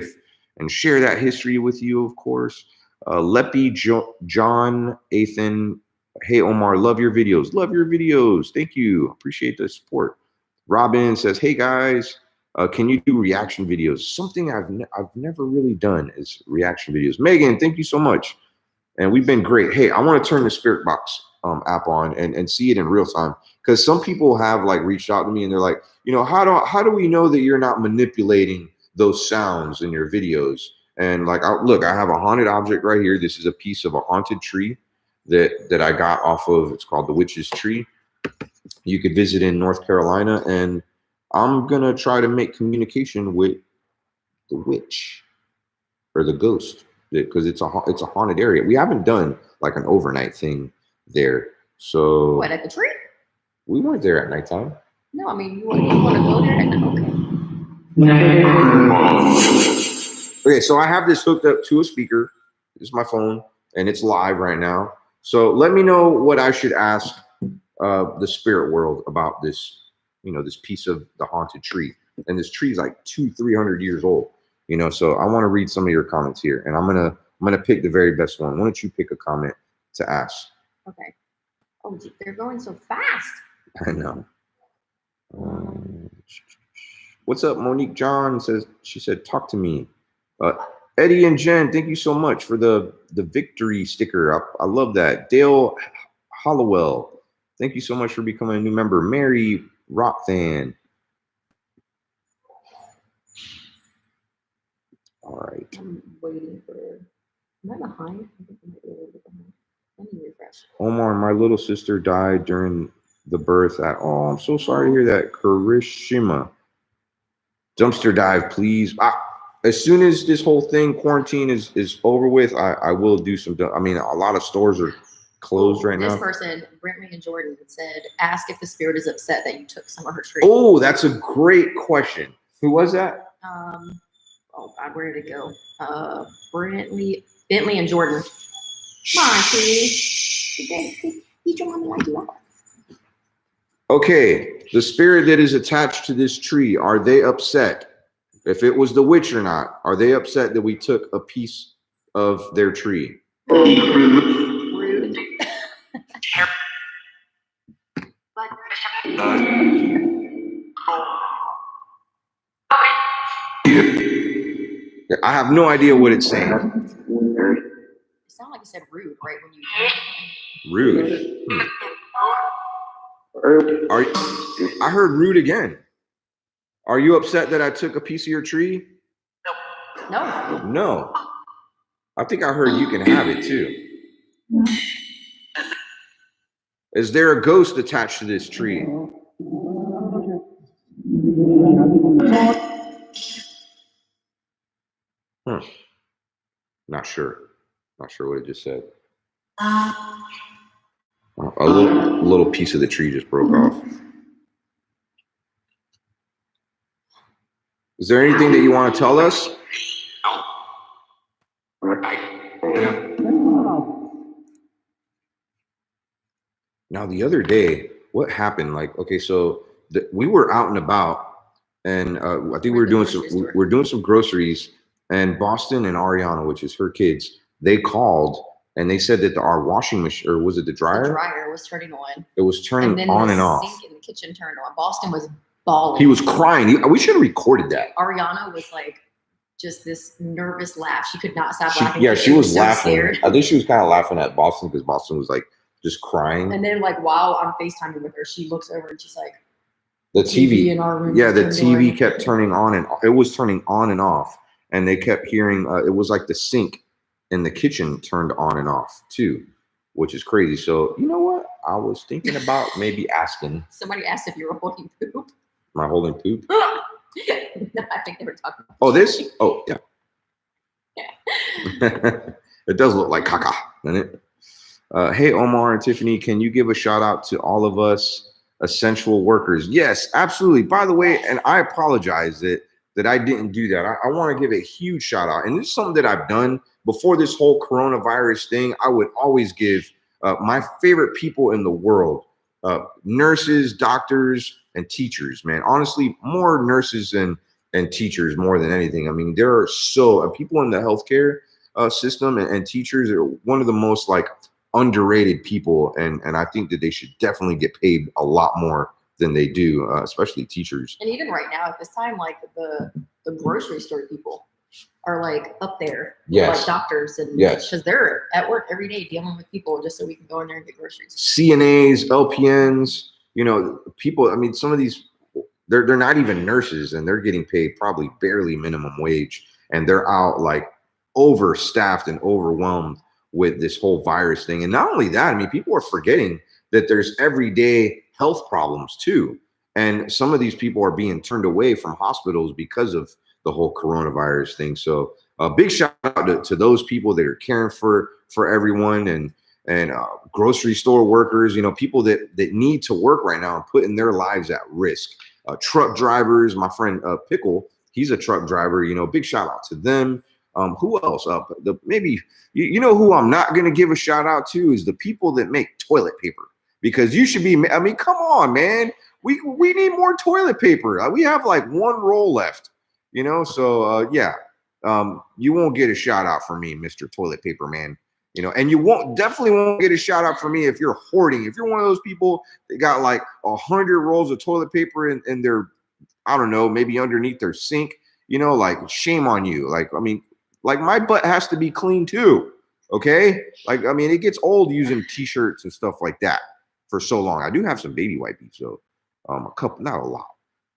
and share that history with you, of course. Leppy John Athan. Hey, Omar, love your videos. Love your videos. Thank you. Appreciate the support. Robin says, hey, guys, can you do reaction videos? Something I've never really done is reaction videos. Megan, thank you so much. And we've been great. Hey, I want to turn the Spirit Box app on and see it in real time, because some people have like reached out to me and they're like, you know, how do we know that you're not manipulating those sounds in your videos? And like, I have a haunted object right here. This is a piece of a haunted tree that I got off of. It's called the Witch's Tree. You could visit in North Carolina, and I'm gonna try to make communication with the witch or the ghost, because it's a haunted area. We haven't done like an overnight thing there. So what, at the tree? We weren't there at nighttime. No, I mean, you want to go there at night? Okay, so I have this hooked up to a speaker. This is my phone, and it's live right now. So let me know what I should ask the spirit world about this, you know, this piece of the haunted tree. And this tree is like 200-300 years old, you know. So I want to read some of your comments here, and I'm gonna pick the very best one. Why don't you pick a comment to ask? Okay. Oh, they're going so fast. I know. What's up, Monique John says, she said, talk to me. Eddie and Jen, thank you so much for the victory sticker. I love that. Dale Hollowell, thank you so much for becoming a new member. Mary Rockfan. All right. I'm waiting for. Am I behind? I think I might be a little bit behind. Let me refresh. Omar, my little sister died during the birth at all. I'm so sorry to hear that. Karishima. Dumpster dive, please. as soon as this whole thing quarantine is over with, I will do some. I mean, a lot of stores are closed right now. This person, Brentley and Jordan, said, "Ask if the spirit is upset that you took some of her tree." Oh, that's a great question. Who was that? Oh God, where did it go? Bentley and Jordan. Come on, T. Teach your mommy like you are. Okay, the spirit that is attached to this tree, are they upset? If it was the witch or not, are they upset that we took a piece of their tree? Rude. I have no idea what it's saying. It sounded like you said rude right when you. Rude. I heard rude again. Are you upset that I took a piece of your tree? No. No. I think I heard you can have it too. Is there a ghost attached to this tree? Not sure. Not sure what it just said. A little piece of the tree just broke off. Is there anything that you want to tell us? Now, the other day, what happened? Like, okay, so we were out and about, and I think we were doing some groceries, and Boston and Ariana, which is her kids, they called and they said that our washing machine, or was it the dryer? The dryer was turning on. It was turning on and off. The sink in the kitchen turned on. Boston was bawling. He was crying. We should have recorded that. Ariana was like just this nervous laugh. She could not stop laughing. Yeah, she was so laughing. Scared. I think she was kind of laughing at Boston because Boston was like just crying. And then like while I'm FaceTiming with her, she looks over and she's like, the TV in our room. Yeah, the TV kept turning on and it was turning on and off. And they kept hearing, it was like the sink in the kitchen turned on and off too, which is crazy. So, you know what? I was thinking about maybe asking. Somebody asked if you were holding poop. Am I holding poop? No, I think they were talking about this? Oh, yeah. It does look like caca, doesn't it? Hey, Omar and Tiffany, can you give a shout out to all of us essential workers? Yes, absolutely. By the way, and I apologize that I didn't do that. I want to give a huge shout out. And this is something that I've done before this whole coronavirus thing. I would always give my favorite people in the world, nurses, doctors, and teachers, man. Honestly, more nurses and teachers more than anything. I mean, there are people in the healthcare system and teachers are one of the most like underrated people. And I think that they should definitely get paid a lot more than they do, especially teachers. And even right now at this time, like the grocery store people are like up there, like doctors, and because they're at work every day dealing with people just so we can go in there and get groceries. CNAs, LPNs, you know, people. I mean, some of these they're not even nurses, and they're getting paid probably barely minimum wage, and they're out like overstaffed and overwhelmed with this whole virus thing. And not only that, I mean, people are forgetting that there's everyday health problems too. And some of these people are being turned away from hospitals because of the whole coronavirus thing. So a big shout out to those people that are caring for everyone and grocery store workers, you know, people that need to work right now and putting their lives at risk. Truck drivers, my friend Pickle, he's a truck driver, you know, big shout out to them. Who else? Maybe you know who I'm not going to give a shout out to is the people that make toilet paper, because you should be. I mean, come on, man. We need more toilet paper. We have like one roll left, you know. So you won't get a shout out from me, Mr. Toilet Paper Man. You know, and you definitely won't get a shout out from me if you're hoarding. If you're one of those people that got like 100 rolls of toilet paper in their, I don't know, maybe underneath their sink. You know, like shame on you. Like, I mean. Like my butt has to be clean too, okay? Like, I mean, it gets old using t-shirts and stuff like that for so long. I do have some baby wipes, so a couple, not a lot.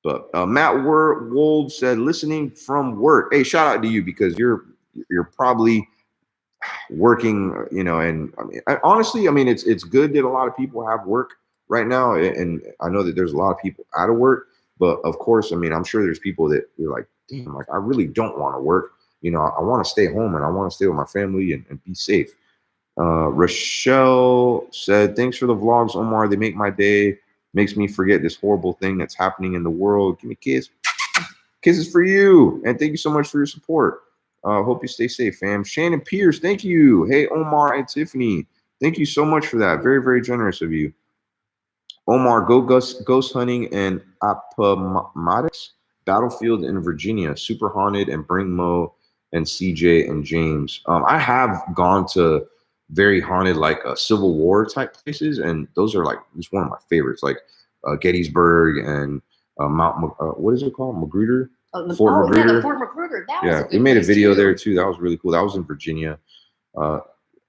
But Matt Wold said, listening from work. Hey, shout out to you because you're probably working, you know. And I mean, honestly, I mean, it's good that a lot of people have work right now, and I know that there's a lot of people out of work. But of course, I mean, I'm sure there's people that you're like, damn, like I really don't want to work. I want to stay home and I want to stay with my family and be safe. Rochelle said, thanks for the vlogs, Omar. They make my day. Makes me forget this horrible thing that's happening in the world. Give me a kiss. Kisses for you. And thank you so much for your support. Hope you stay safe, fam. Shannon Pierce, thank you. Hey, Omar and Tiffany. Thank you so much for that. Very, very generous of you. Omar, go ghost hunting in Appomattox Battlefield in Virginia. Super haunted, and bring Mo and CJ and James. I have gone to very haunted, like Civil War type places, and those are like just one of my favorites, like Gettysburg and Mount. What is it called? Magruder. Fort Magruder. Yeah, the Fort Magruder. That was a good we made a place, video too. there too. That was really cool. That was in Virginia.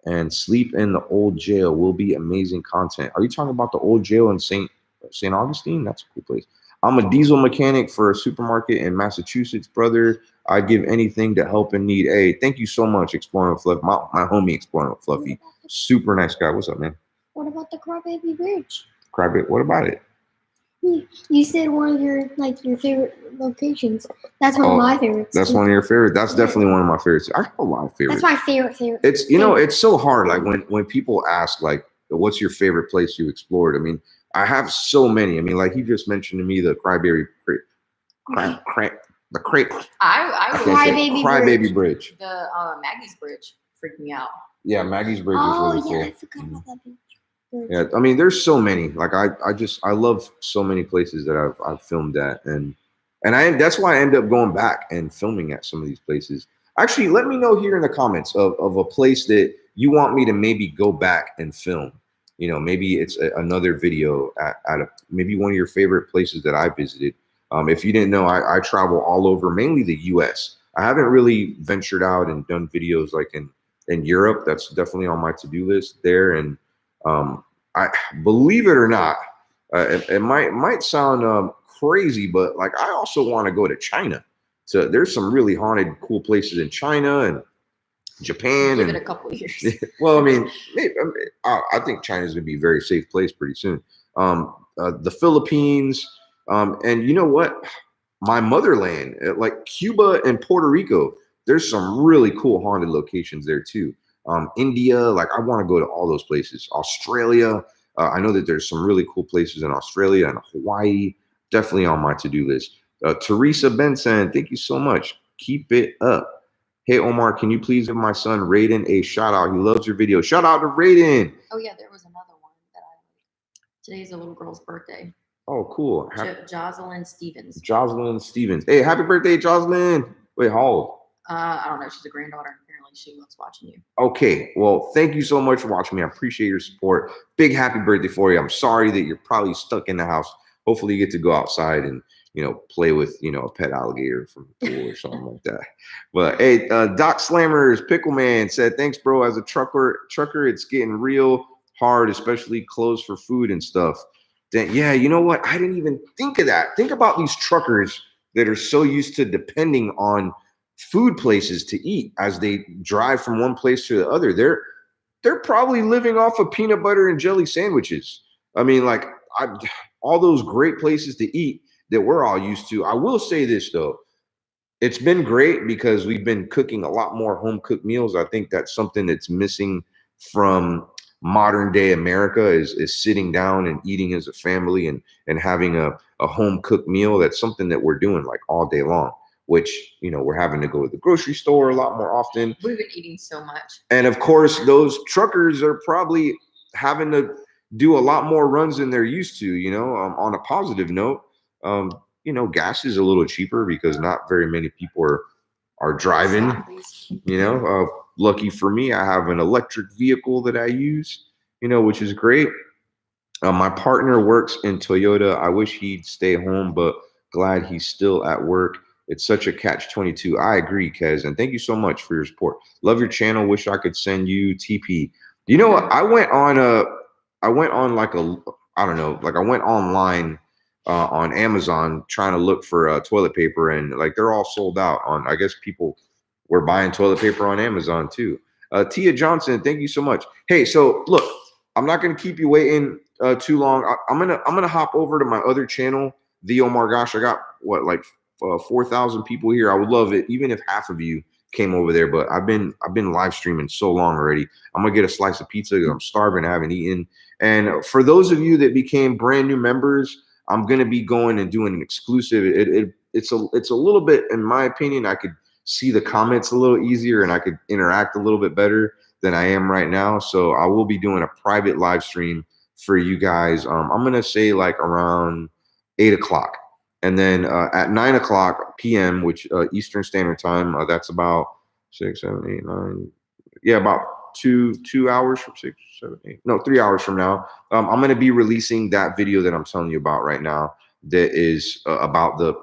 And sleep in the old jail will be amazing content. Are you talking about the old jail in St. Augustine? That's a cool place. I'm a diesel mechanic for a supermarket in Massachusetts, brother. I'd give anything to help in need. Hey, thank you so much, Exploring with Fluffy. My homie Exploring with Fluffy. Super nice guy. What's up, man? What about the Crybaby Bridge? Crybaby, what about it? You said one of your favorite locations. That's one of my favorites. That's one of your favorites. That's definitely one of my favorites. I have a lot of favorites. That's my favorite. It's it's so hard. Like when people ask like, what's your favorite place you explored? I mean, I have so many. I mean, like he just mentioned to me the Crybaby Bridge. The Maggie's Bridge freaked me out. Yeah, Maggie's Bridge is really cool. I forgot about that beach. Yeah, I mean, there's so many. Like I love so many places that I've filmed at, and that's why I end up going back and filming at some of these places. Actually, let me know here in the comments of a place that you want me to maybe go back and film. Maybe it's another video at maybe one of your favorite places that I visited. If you didn't know, I travel all over, mainly the U.S. I haven't really ventured out and done videos like in Europe. That's definitely on my to-do list there. And I believe it or not, it might sound crazy, but like I also want to go to China. So there's some really haunted, cool places in China and Japan. Give it a couple of years. Well, I mean, I think China's gonna be a very safe place pretty soon. The Philippines, and you know what? My motherland, like Cuba and Puerto Rico, there's some really cool haunted locations there too. India, like I want to go to all those places. Australia, I know that there's some really cool places in Australia and Hawaii. Definitely on my to-do list. Teresa Benson, thank you so much. Keep it up. Hey Omar, can you please give my son Raiden a shout out? He loves your video. Shout out to Raiden. Oh yeah, there was another one that today's a little girl's birthday. Oh, cool. Jocelyn Stevens. Jocelyn Stevens. Hey, happy birthday, Jocelyn. Wait, how old? I don't know. She's a granddaughter. Apparently, she loves watching you. Okay. Well, thank you so much for watching me. I appreciate your support. Big happy birthday for you. I'm sorry that you're probably stuck in the house. Hopefully, you get to go outside and play with a pet alligator from the pool or something like that. But hey, Doc Slammers Pickleman said, "Thanks, bro. As a trucker, it's getting real hard, especially clothes for food and stuff." Then yeah, you know what? I didn't even think of that. Think about these truckers that are so used to depending on food places to eat as they drive from one place to the other. They're probably living off of peanut butter and jelly sandwiches. I mean, like all those great places to eat that we're all used to. I will say this though, it's been great because we've been cooking a lot more home cooked meals. I think that's something that's missing from modern day America is sitting down and eating as a family and having a home cooked meal. That's something that we're doing like all day long, which, we're having to go to the grocery store a lot more often. We've been eating so much. And of course, those truckers are probably having to do a lot more runs than they're used to, on a positive note. Gas is a little cheaper because not very many people are driving, lucky for me, I have an electric vehicle that I use, which is great. My partner works in Toyota. I wish he'd stay home, but glad he's still at work. It's such a catch-22. I agree, Kez, and thank you so much for your support. Love your channel. Wish I could send you TP. You know what? I went on like I went online on Amazon trying to look for toilet paper, and like they're all sold out on. I guess people were buying toilet paper on Amazon too. Tia Johnson, thank you so much. Hey, so look, I'm not gonna keep you waiting too long. I'm gonna hop over to my other channel Oh my gosh, I got what, like 4,000 people here. I would love it even if half of you came over there. But I've been live streaming so long already. I'm gonna get a slice of pizza because I'm starving. I haven't eaten. And for those of you that became brand new members, I'm gonna be going and doing an exclusive. It's a little bit, in my opinion, I could see the comments a little easier and I could interact a little bit better than I am right now. So I will be doing a private live stream for you guys. I'm gonna say like around 8 o'clock, and then at 9 o'clock p.m., which Eastern Standard Time, that's about 6, 7, 8, 9. Yeah, about two hours from 6, 7, 8. No, 3 hours from now. I'm gonna be releasing that video that I'm telling you about right now. That is about the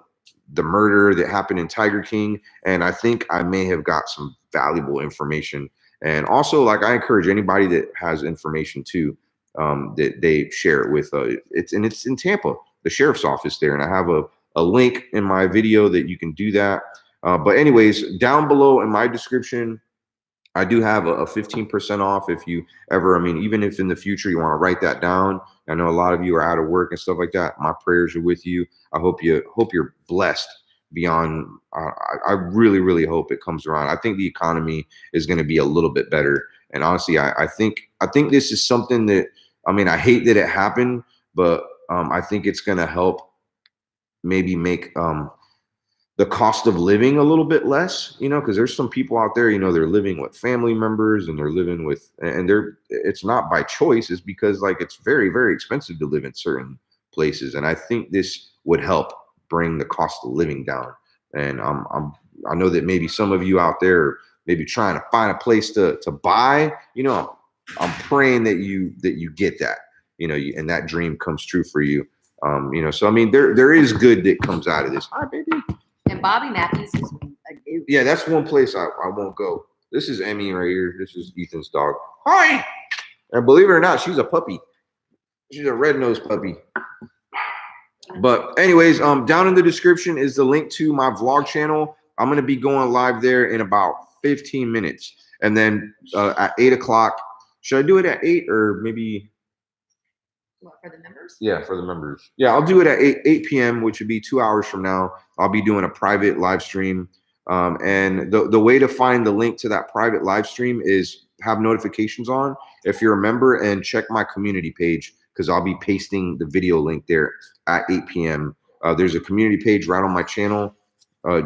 murder that happened in Tiger King, and I think I may have got some valuable information. And also, like, I encourage anybody that has information too, that they share it with. It's in Tampa, the sheriff's office there, and I have a link in my video that you can do that. But anyways, down below in my description, I do have a 15% off if you ever, I mean, even if in the future you want to write that down. I know a lot of you are out of work and stuff like that. My prayers are with you. I hope you're blessed beyond. I really, really hope it comes around. I think the economy is going to be a little bit better. And honestly, I think this is something that, I mean, I hate that it happened, but I think it's going to help maybe make the cost of living a little bit less, because there's some people out there, they're living with family members and they're living with, and it's not by choice, it's because like it's very, very expensive to live in certain places. And I think this would help bring the cost of living down. And I know that maybe some of you out there are maybe trying to find a place to buy, I'm praying that you get that, and that dream comes true for you. So I mean, there is good that comes out of this. Hi, baby. And Bobby Matthews is a dude. Yeah, that's one place I won't go. This is Emmy right here. This is Ethan's dog. Hi. And believe it or not, she's a puppy. She's a red-nosed puppy. But anyways, down in the description is the link to my vlog channel. I'm going to be going live there in about 15 minutes. And then at 8 o'clock, should I do it at 8 or maybe? What, for the members? Yeah, for the members. Yeah, I'll do it at 8 p.m., which would be 2 hours from now. I'll be doing a private live stream. And the way to find the link to that private live stream is have notifications on if you're a member, and check my community page, because I'll be pasting the video link there at 8 p.m. There's a community page right on my channel.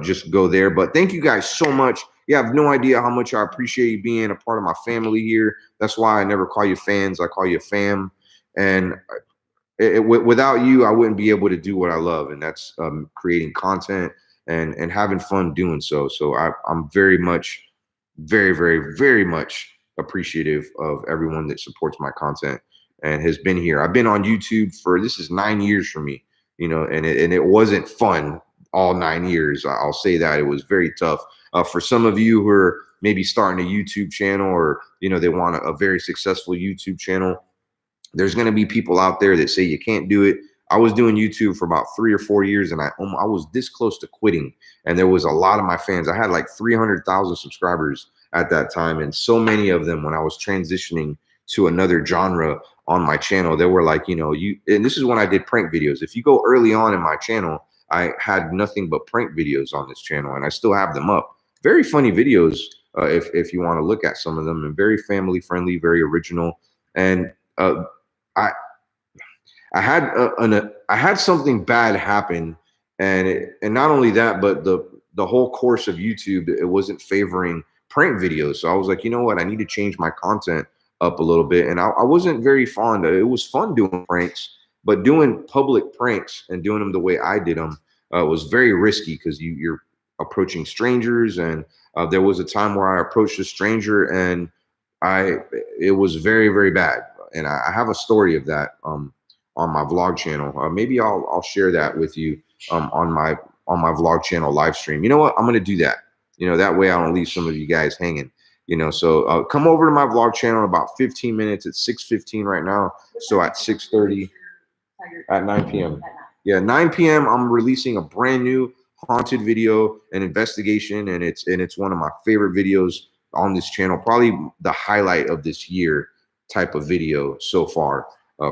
Just go there. But thank you guys so much. You have no idea how much I appreciate you being a part of my family here. That's why I never call you fans. I call you fam. And without you, I wouldn't be able to do what I love, and that's creating content and having fun doing so. So I'm very much, very, very, very much appreciative of everyone that supports my content and has been here. I've been on YouTube this is 9 years for me, and it wasn't fun all 9 years. I'll say that it was very tough. For some of you who are maybe starting a YouTube channel, or they want a very successful YouTube channel, there's going to be people out there that say you can't do it. I was doing YouTube for about 3 or 4 years, and I was this close to quitting. And there was a lot of my fans. I had like 300,000 subscribers at that time. And so many of them, when I was transitioning to another genre on my channel, they were like, and this is when I did prank videos. If you go early on in my channel, I had nothing but prank videos on this channel, and I still have them up. Very funny videos, if you want to look at some of them, and very family friendly, very original. And I had something bad happen, and not only that, but the whole course of YouTube, it wasn't favoring prank videos. So I was like, you know what, I need to change my content up a little bit. And I wasn't very fond of it. It was fun doing pranks, but doing public pranks and doing them the way I did them was very risky, because you're approaching strangers. And there was a time where I approached a stranger, and it was very, very bad. And I have a story of that on my vlog channel. Maybe I'll share that with you on my vlog channel live stream. You know what? I'm going to do that. That way I don't leave some of you guys hanging. So come over to my vlog channel in about 15 minutes. It's 6:15 right now. So at 6:30, at 9 p.m. Yeah, 9 p.m. I'm releasing a brand new haunted video, an investigation, and it's one of my favorite videos on this channel. Probably the highlight of this year type of video so far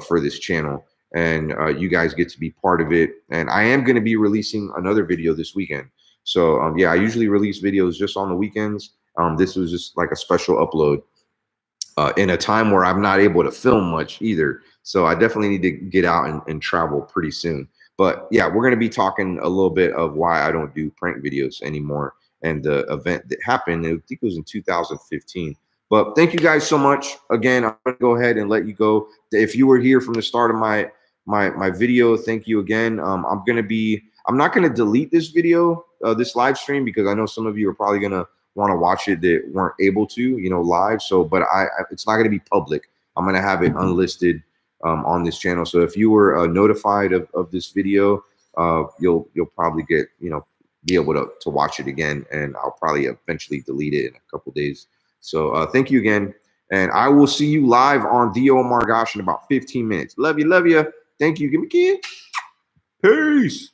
for this channel. and you guys get to be part of it. And I am going to be releasing another video this weekend. So yeah, I usually release videos just on the weekends. This was just like a special upload in a time where I'm not able to film much either. So I definitely need to get out and travel pretty soon. But yeah, we're going to be talking a little bit of why I don't do prank videos anymore and the event that happened. I think it was in 2015. But thank you guys so much. Again, I'm going to go ahead and let you go. If you were here from the start of my video, thank you again. I'm not going to delete this video, this live stream, because I know some of you are probably going to want to watch it that weren't able to, live. So, but it's not going to be public. I'm going to have it unlisted on this channel. So if you were notified of this video, you'll probably get, be able to watch it again, and I'll probably eventually delete it in a couple days. So thank you again. And I will see you live on Dio Margosh in about 15 minutes. Love you. Love you. Thank you. Give me a kid. Peace.